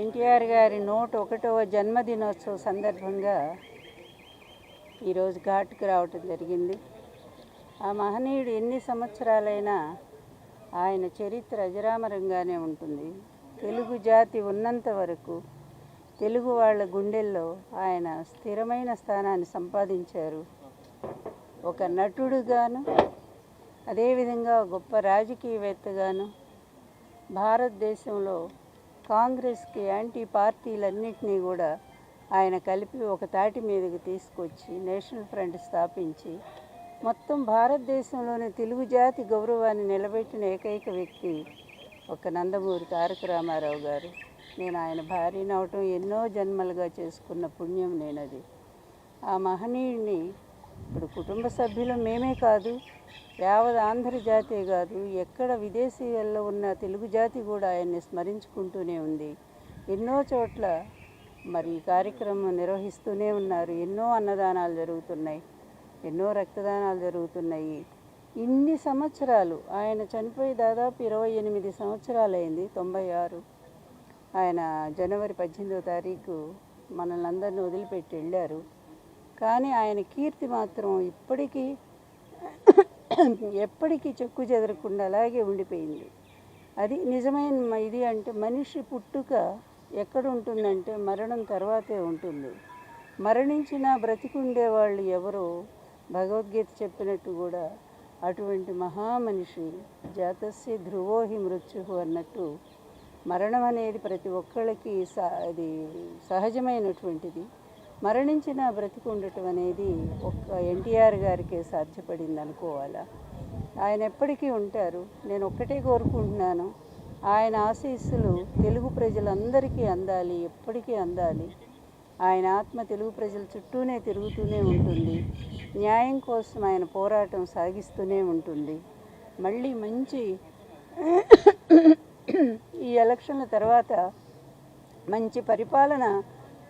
ఎన్టీఆర్ గారి 101వ జన్మదినోత్సవ సందర్భంగా ఈరోజు ఘాట్కి రావటం జరిగింది. ఆ మహనీయుడు ఎన్ని సంవత్సరాలైనా ఆయన చరిత్ర అజరామరంగానే ఉంటుంది. తెలుగు జాతి ఉన్నంత వరకు తెలుగు వాళ్ళ గుండెల్లో ఆయన స్థిరమైన స్థానాన్ని సంపాదించారు. ఒక నటుడుగాను, అదేవిధంగా గొప్ప రాజకీయవేత్తగాను భారతదేశంలో కాంగ్రెస్కి యాంటీ పార్టీలన్నింటినీ కూడా ఆయన కలిపి ఒక తాటి మీదకి తీసుకొచ్చి నేషనల్ ఫ్రంట్ స్థాపించి మొత్తం భారతదేశంలోని తెలుగు జాతి గౌరవాన్ని నిలబెట్టిన ఏకైక వ్యక్తి ఒక నందమూరి తారక రామారావు గారు. నేను ఆయన భార్యని అవటం ఎన్నో జన్మలుగా చేసుకున్న పుణ్యం నేనది. ఆ మహనీయుడిని ఇప్పుడు కుటుంబ సభ్యులు మేమే కాదు, యావత్ ఆంధ్ర జాతే కాదు, ఎక్కడ విదేశీయాల్లో ఉన్న తెలుగు జాతి కూడా ఆయన్ని స్మరించుకుంటూనే ఉంది. ఎన్నో చోట్ల మరి ఈ కార్యక్రమం నిర్వహిస్తూనే ఉన్నారు. ఎన్నో అన్నదానాలు జరుగుతున్నాయి, ఎన్నో రక్తదానాలు జరుగుతున్నాయి. ఇన్ని సంవత్సరాలు ఆయన చనిపోయి దాదాపు 28 సంవత్సరాలైంది. 96 ఆయన జనవరి 18వ తారీఖు మనల్ని అందరినీ వదిలిపెట్టి వెళ్ళారు. కానీ ఆయన కీర్తి మాత్రం ఎప్పటికీ చెక్కు చెదరకుండా అలాగే ఉండిపోయింది. అది నిజమైన ఇది. అంటే మనిషి పుట్టుక ఎక్కడ ఉంటుందంటే మరణం తర్వాతే ఉంటుంది. మరణించినా బ్రతికుండే వాళ్ళు ఎవరో భగవద్గీత చెప్పినట్టు కూడా అటువంటి మహామనిషి జాతస్య ధ్రువోహి మృత్యు అన్నట్టు మరణం అనేది ప్రతి ఒక్కళ్ళకి అది సహజమైనటువంటిది. మరణించిన బ్రతికి ఉండటం అనేది ఒక్క ఎన్టీఆర్ గారికే సాధ్యపడింది అనుకోవాలా. ఆయన ఎప్పటికీ ఉంటారు. నేను ఒక్కటే కోరుకుంటున్నాను, ఆయన ఆశీస్సులు తెలుగు ప్రజలందరికీ అందాలి, ఎప్పటికీ అందాలి. ఆయన ఆత్మ తెలుగు ప్రజల చుట్టూనే తిరుగుతూనే ఉంటుంది. న్యాయం కోసం ఆయన పోరాటం సాగిస్తూనే ఉంటుంది. మళ్ళీ మంచి ఈ ఎలక్షన్ల తర్వాత మంచి పరిపాలన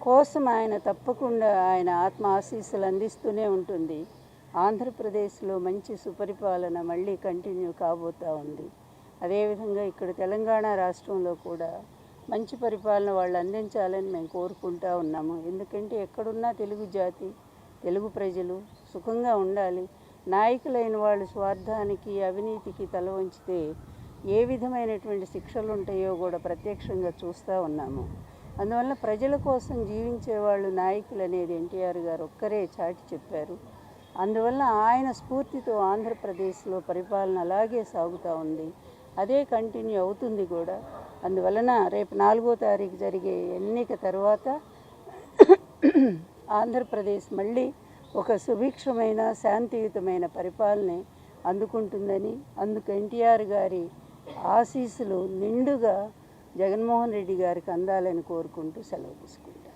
కోసం ఆయన తప్పకుండా ఆయన ఆత్మ ఆశీస్సులు అందిస్తూనే ఉంటుంది. ఆంధ్రప్రదేశ్లో మంచి సుపరిపాలన మళ్ళీ కంటిన్యూ కాబోతూ ఉంది. అదేవిధంగా ఇక్కడ తెలంగాణ రాష్ట్రంలో కూడా మంచి పరిపాలన వాళ్ళు అందించాలని మేము కోరుకుంటూ ఉన్నాము. ఎందుకంటే ఎక్కడున్నా తెలుగు జాతి, తెలుగు ప్రజలు సుఖంగా ఉండాలి. నాయకులైన వాళ్ళు స్వార్థానికి, అవినీతికి తల వంచితే ఏ విధమైనటువంటి శిక్షలు ఉంటాయో కూడా ప్రత్యక్షంగా చూస్తూ ఉన్నాము. అందువల్ల ప్రజల కోసం జీవించే వాళ్ళు నాయకులు అనేది ఎన్టీఆర్ గారు ఒక్కరే చాటి చెప్పారు. అందువల్ల ఆయన స్ఫూర్తితో ఆంధ్రప్రదేశ్లో పరిపాలన అలాగే సాగుతూ ఉంది. అదే కంటిన్యూ అవుతుంది కూడా. అందువలన రేపు 4వ తారీఖు జరిగే ఎన్నిక తర్వాత ఆంధ్రప్రదేశ్ మళ్ళీ ఒక సుభిక్షమైన శాంతియుతమైన పరిపాలన అందుకుంటుందని, అందుకు ఎన్టీఆర్ గారి ఆశీస్సులు నిండుగా జగన్మోహన్ రెడ్డి గారికి అందాలని కోరుకుంటూ సెలవు తీసుకుంటాను.